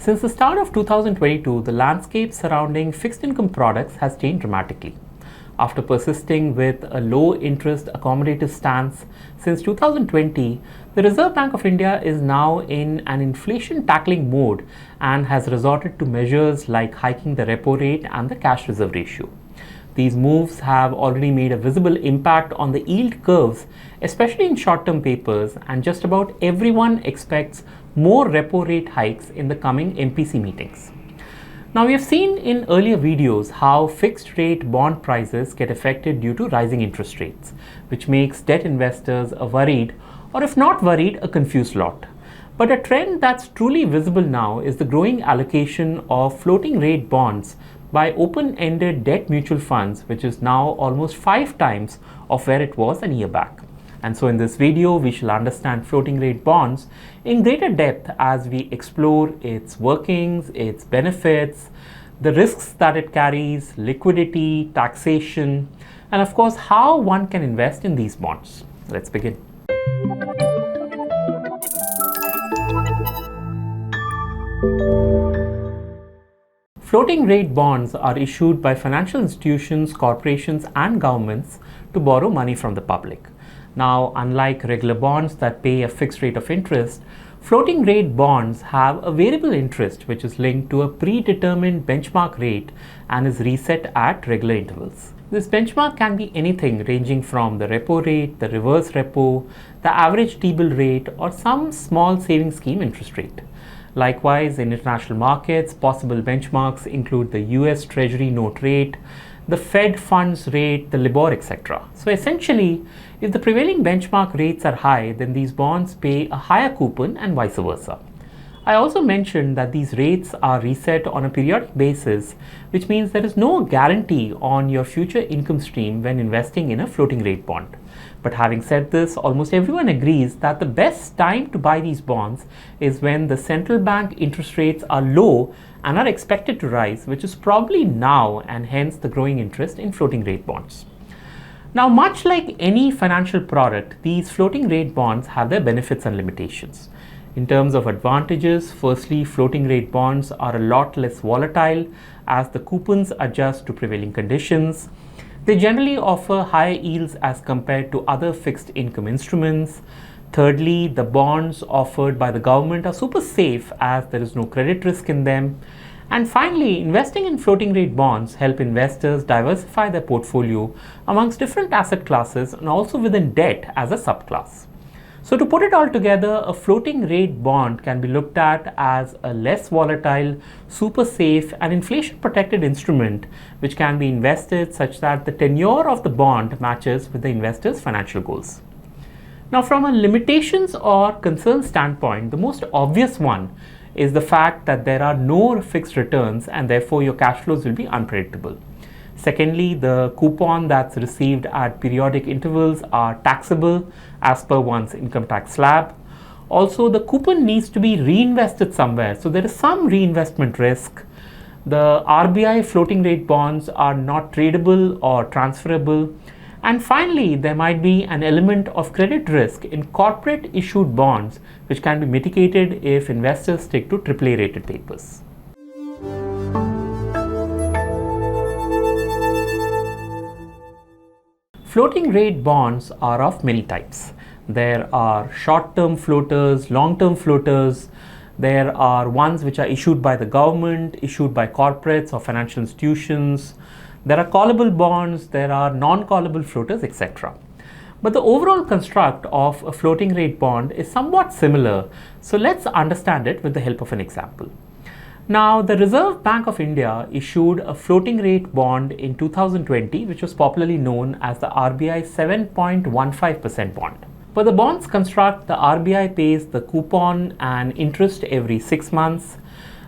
Since the start of 2022, the landscape surrounding fixed income products has changed dramatically. After persisting with a low interest accommodative stance since 2020, the Reserve Bank of India is now in an inflation tackling mode and has resorted to measures like hiking the repo rate and the cash reserve ratio. These moves have already made a visible impact on the yield curves, especially in short-term papers, and just about everyone expects more repo rate hikes in the coming MPC meetings. Now, we have seen in earlier videos how fixed rate bond prices get affected due to rising interest rates, which makes debt investors a worried, or if not worried, a confused lot. But a trend that's truly visible now is the growing allocation of floating rate bonds by open-ended debt mutual funds, which is now almost 5 times of where it was a year back. And so in this video, we shall understand floating rate bonds in greater depth as we explore its workings, its benefits, the risks that it carries, liquidity, taxation, and of course, how one can invest in these bonds. Let's begin. Floating rate bonds are issued by financial institutions, corporations, and governments to borrow money from the public. Now, unlike regular bonds that pay a fixed rate of interest, floating rate bonds have a variable interest which is linked to a predetermined benchmark rate and is reset at regular intervals. This benchmark can be anything ranging from the repo rate, the reverse repo, the average T-bill rate, or some small savings scheme interest rate. Likewise, in international markets, possible benchmarks include the US Treasury note rate, the Fed funds rate, the LIBOR, etc. So essentially, if the prevailing benchmark rates are high, then these bonds pay a higher coupon and vice versa. I also mentioned that these rates are reset on a periodic basis, which means there is no guarantee on your future income stream when investing in a floating rate bond. But having said this, almost everyone agrees that the best time to buy these bonds is when the central bank interest rates are low and are expected to rise, which is probably now, and hence the growing interest in floating rate bonds. Now, much like any financial product, these floating rate bonds have their benefits and limitations. In terms of advantages, firstly, floating rate bonds are a lot less volatile as the coupons adjust to prevailing conditions. They generally offer higher yields as compared to other fixed income instruments. Thirdly, the bonds offered by the government are super safe as there is no credit risk in them. And finally, investing in floating rate bonds help investors diversify their portfolio amongst different asset classes and also within debt as a subclass. So to put it all together, a floating rate bond can be looked at as a less volatile, super safe and inflation protected instrument which can be invested such that the tenure of the bond matches with the investor's financial goals. Now, from a limitations or concern standpoint, the most obvious one is the fact that there are no fixed returns and therefore your cash flows will be unpredictable. Secondly, the coupon that's received at periodic intervals are taxable as per one's income tax slab. Also, the coupon needs to be reinvested somewhere, so there is some reinvestment risk. The RBI floating rate bonds are not tradable or transferable. And finally, there might be an element of credit risk in corporate issued bonds, which can be mitigated if investors stick to AAA rated papers. Floating rate bonds are of many types. There are short-term floaters, long-term floaters. There are ones which are issued by the government, issued by corporates or financial institutions. There are callable bonds, there are non-callable floaters, etc. But the overall construct of a floating rate bond is somewhat similar. So let's understand it with the help of an example. Now, the Reserve Bank of India issued a floating rate bond in 2020, which was popularly known as the RBI 7.15% bond. For the bond's construct, the RBI pays the coupon and interest every 6 months.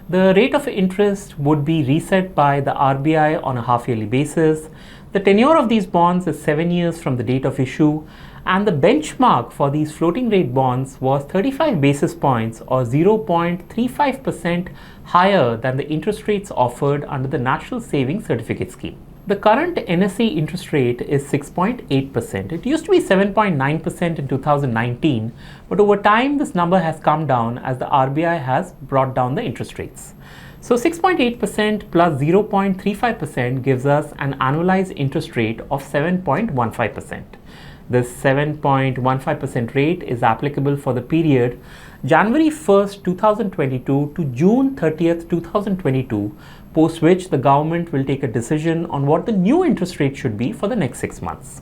The rate of interest would be reset by the RBI on a half-yearly basis. The tenure of these bonds is 7 years from the date of issue, and the benchmark for these floating rate bonds was 35 basis points or 0.35% higher than the interest rates offered under the National Savings Certificate Scheme. The current NSE interest rate is 6.8%. It used to be 7.9% in 2019, but over time this number has come down as the RBI has brought down the interest rates. So 6.8% plus 0.35% gives us an annualized interest rate of 7.15%. This 7.15% rate is applicable for the period January 1st, 2022 to June 30th, 2022, post which the government will take a decision on what the new interest rate should be for the next 6 months.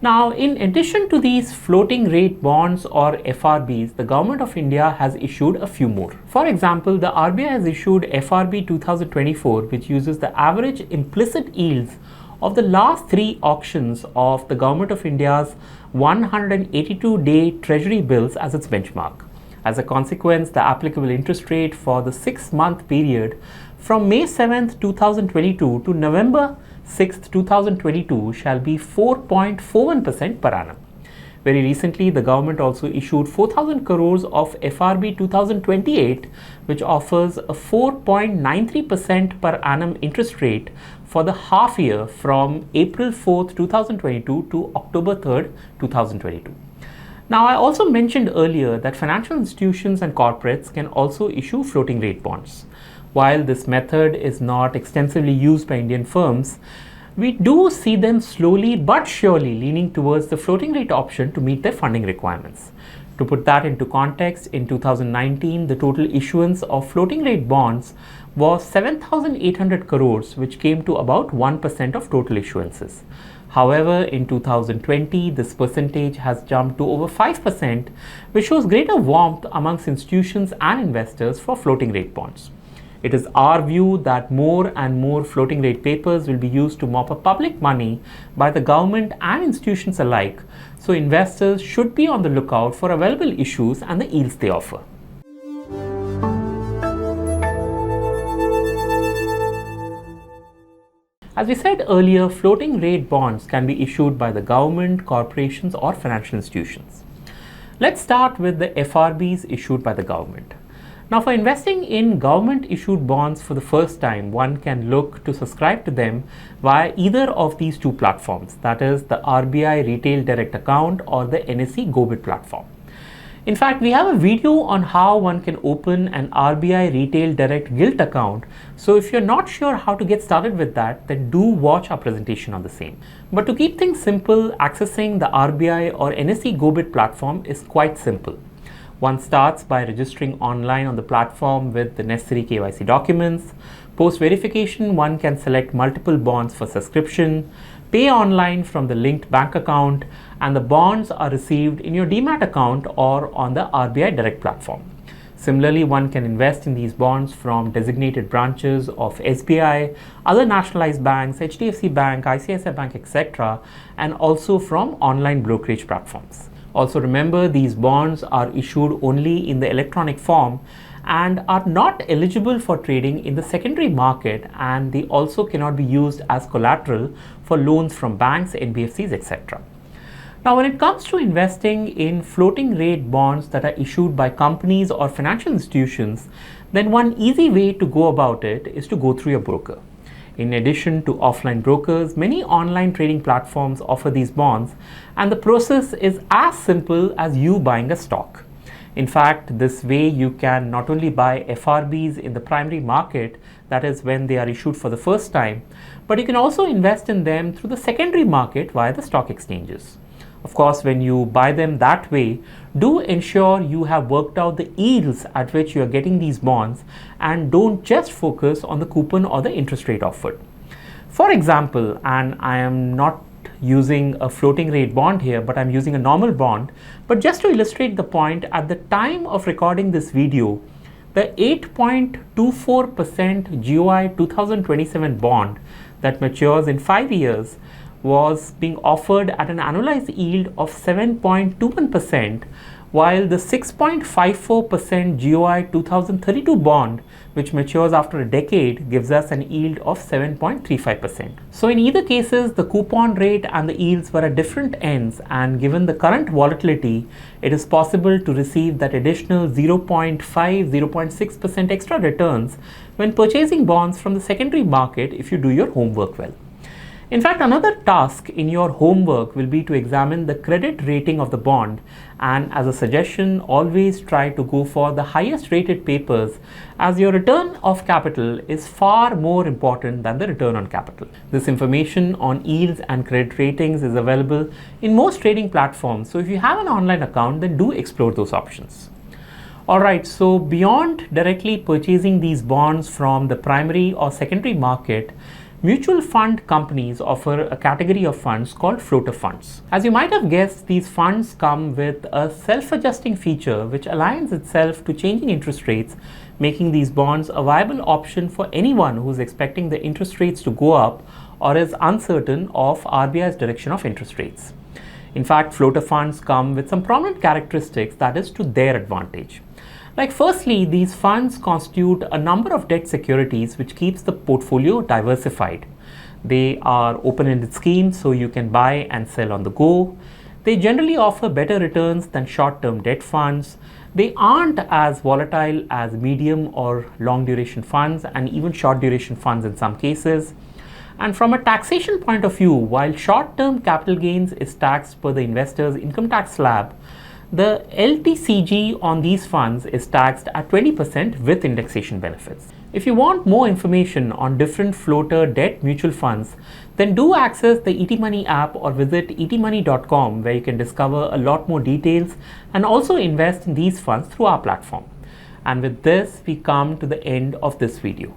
Now, in addition to these floating rate bonds or FRBs, the Government of India has issued a few more. For example, the RBI has issued FRB 2024, which uses the average implicit yields of the last 3 auctions of the Government of India's 182-day Treasury bills as its benchmark. As a consequence, the applicable interest rate for the 6-month period from May 7th, 2022 to November 6th, 2022 shall be 4.41% per annum. Very recently, the government also issued 4,000 crores of FRB 2028, which offers a 4.93% per annum interest rate for the half year from April 4th, 2022 to October 3rd, 2022. Now, I also mentioned earlier that financial institutions and corporates can also issue floating rate bonds. While this method is not extensively used by Indian firms, we do see them slowly but surely leaning towards the floating rate option to meet their funding requirements. To put that into context, in 2019, the total issuance of floating rate bonds was 7,800 crores, which came to about 1% of total issuances. However, in 2020, this percentage has jumped to over 5%, which shows greater warmth amongst institutions and investors for floating rate bonds. It is our view that more and more floating rate papers will be used to mop up public money by the government and institutions alike, so investors should be on the lookout for available issues and the yields they offer. As we said earlier, floating rate bonds can be issued by the government, corporations, or financial institutions. Let's start with the FRBs issued by the government. Now, for investing in government-issued bonds for the first time, one can look to subscribe to them via either of these 2 platforms, that is the RBI Retail Direct Account or the NSE GoBit platform. In fact, we have a video on how one can open an RBI Retail Direct Gilt account, so if you're not sure how to get started with that, then do watch our presentation on the same. But to keep things simple, accessing the RBI or NSE GoBit platform is quite simple. One starts by registering online on the platform with the necessary KYC documents. Post verification, one can select multiple bonds for subscription, pay online from the linked bank account, and the bonds are received in your Demat account or on the RBI Direct platform. Similarly, one can invest in these bonds from designated branches of SBI, other nationalized banks, HDFC Bank, ICICI Bank, etc., and also from online brokerage platforms. Also remember, these bonds are issued only in the electronic form and are not eligible for trading in the secondary market, and they also cannot be used as collateral for loans from banks, NBFCs, etc. Now, when it comes to investing in floating rate bonds that are issued by companies or financial institutions, then one easy way to go about it is to go through your broker. In addition to offline brokers, many online trading platforms offer these bonds, and the process is as simple as you buying a stock. In fact, this way you can not only buy FRBs in the primary market, that is when they are issued for the first time, but you can also invest in them through the secondary market via the stock exchanges. Of course, when you buy them that way, do ensure you have worked out the yields at which you are getting these bonds and don't just focus on the coupon or the interest rate offered. For example, and I am not using a floating rate bond here, but I'm using a normal bond, but just to illustrate the point, at the time of recording this video, the 8.24% GOI 2027 bond that matures in 5 years was being offered at an annualized yield of 7.21%, while the 6.54% GOI 2032 bond, which matures after a decade, gives us an yield of 7.35%. So in either cases, the coupon rate and the yields were at different ends, and given the current volatility, it is possible to receive that additional 0.6% extra returns when purchasing bonds from the secondary market if you do your homework well. In fact, another task in your homework will be to examine the credit rating of the bond, and as a suggestion, always try to go for the highest rated papers, as your return of capital is far more important than the return on capital. This information on yields and credit ratings is available in most trading platforms, so if you have an online account, then do explore those options. Alright, so beyond directly purchasing these bonds from the primary or secondary market, mutual fund companies offer a category of funds called floater funds. As you might have guessed, these funds come with a self-adjusting feature which aligns itself to changing interest rates, making these bonds a viable option for anyone who is expecting the interest rates to go up or is uncertain of RBI's direction of interest rates. In fact, floater funds come with some prominent characteristics that is to their advantage. Like firstly, these funds constitute a number of debt securities which keeps the portfolio diversified. They are open-ended schemes, so you can buy and sell on the go. They generally offer better returns than short-term debt funds. They aren't as volatile as medium or long duration funds and even short duration funds in some cases. And from a taxation point of view, while short-term capital gains is taxed per the investor's income tax slab, the LTCG on these funds is taxed at 20% with indexation benefits. If you want more information on different floater debt mutual funds, then do access the ETMoney app or visit etmoney.com, where you can discover a lot more details and also invest in these funds through our platform. And with this, we come to the end of this video.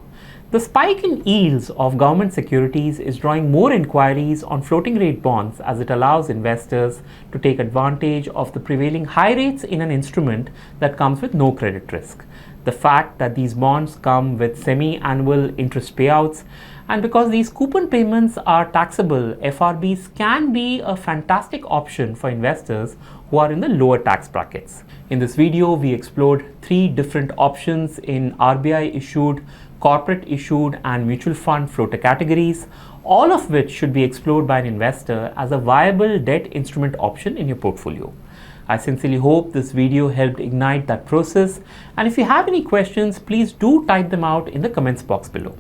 The spike in yields of government securities is drawing more inquiries on floating rate bonds, as it allows investors to take advantage of the prevailing high rates in an instrument that comes with no credit risk. The fact that these bonds come with semi-annual interest payouts, and because these coupon payments are taxable, FRBs can be a fantastic option for investors who are in the lower tax brackets. In this video, we explored 3 different options in RBI issued, corporate issued and mutual fund floater categories, all of which should be explored by an investor as a viable debt instrument option in your portfolio. I sincerely hope this video helped ignite that process, and if you have any questions, please do type them out in the comments box below.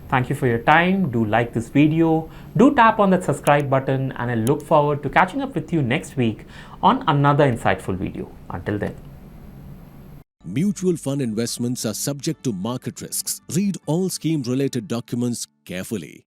Thank you for your time. Do like this video, do tap on that subscribe button, and I look forward to catching up with you next week on another insightful video. Until then. Mutual fund investments are subject to market risks. Read all scheme-related documents carefully.